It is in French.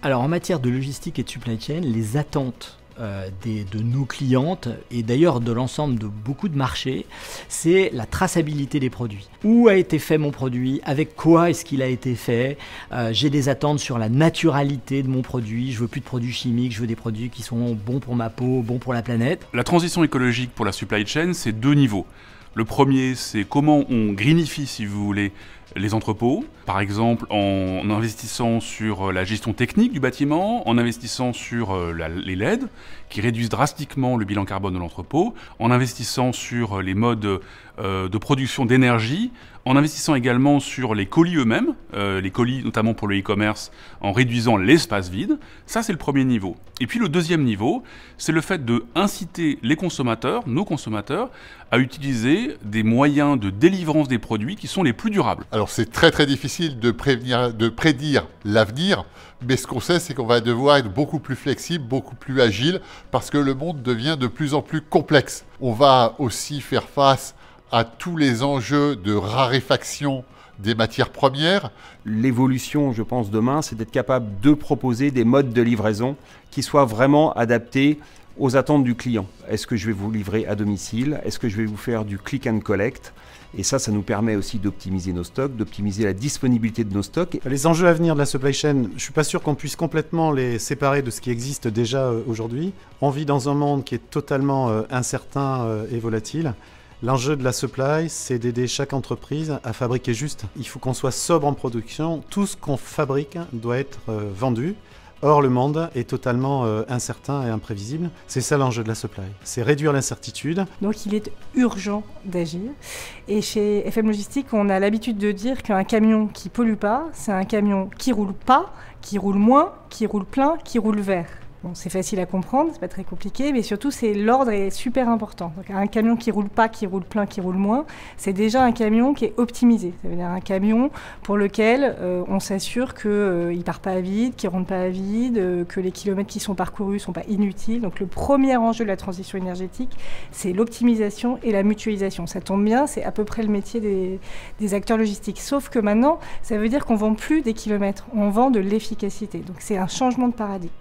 Alors en matière de logistique et de supply chain, les attentes de nos clientes et d'ailleurs de l'ensemble de beaucoup de marchés, c'est la traçabilité des produits. Où a été fait mon produit? Avec quoi est-ce qu'il a été fait? J'ai des attentes sur la naturalité de mon produit. Je veux plus de produits chimiques, je veux des produits qui sont bons pour ma peau, bons pour la planète. La transition écologique pour la supply chain, c'est 2 niveaux. Le premier, c'est comment on greenifie, si vous voulez, les entrepôts, par exemple en investissant sur la gestion technique du bâtiment, en investissant sur les LED, qui réduisent drastiquement le bilan carbone de l'entrepôt, en investissant sur les modes de production d'énergie, en investissant également sur les colis eux-mêmes, les colis notamment pour le e-commerce, en réduisant l'espace vide. Ça, c'est le premier niveau. Et puis le deuxième niveau, c'est le fait de inciter les consommateurs, nos consommateurs, à utiliser des moyens de délivrance des produits qui sont les plus durables. Alors c'est très très difficile de prédire l'avenir, mais ce qu'on sait, c'est qu'on va devoir être beaucoup plus flexible, beaucoup plus agile, parce que le monde devient de plus en plus complexe. On va aussi faire face à tous les enjeux de raréfaction des matières premières. L'évolution, je pense, demain, c'est d'être capable de proposer des modes de livraison qui soient vraiment adaptés aux attentes du client. Est-ce que je vais vous livrer à domicile? Est-ce que je vais vous faire du click and collect? Et ça nous permet aussi d'optimiser nos stocks, d'optimiser la disponibilité de nos stocks. Les enjeux à venir de la supply chain, je ne suis pas sûr qu'on puisse complètement les séparer de ce qui existe déjà aujourd'hui. On vit dans un monde qui est totalement incertain et volatile. L'enjeu de la supply, c'est d'aider chaque entreprise à fabriquer juste. Il faut qu'on soit sobre en production. Tout ce qu'on fabrique doit être vendu. Or, le monde est totalement incertain et imprévisible. C'est ça l'enjeu de la supply. C'est réduire l'incertitude. Donc, il est urgent d'agir. Et chez FM Logistique, on a l'habitude de dire qu'un camion qui pollue pas, c'est un camion qui roule pas, qui roule moins, qui roule plein, qui roule vert. Bon, c'est facile à comprendre, c'est pas très compliqué, mais surtout l'ordre est super important. Donc, un camion qui roule pas, qui roule plein, qui roule moins, c'est déjà un camion qui est optimisé. Ça veut dire un camion pour lequel on s'assure qu'il part pas à vide, qu'il rentre pas à vide, que les kilomètres qui sont parcourus sont pas inutiles. Donc le premier enjeu de la transition énergétique, c'est l'optimisation et la mutualisation. Ça tombe bien, c'est à peu près le métier des acteurs logistiques. Sauf que maintenant, ça veut dire qu'on vend plus des kilomètres, on vend de l'efficacité. Donc c'est un changement de paradigme.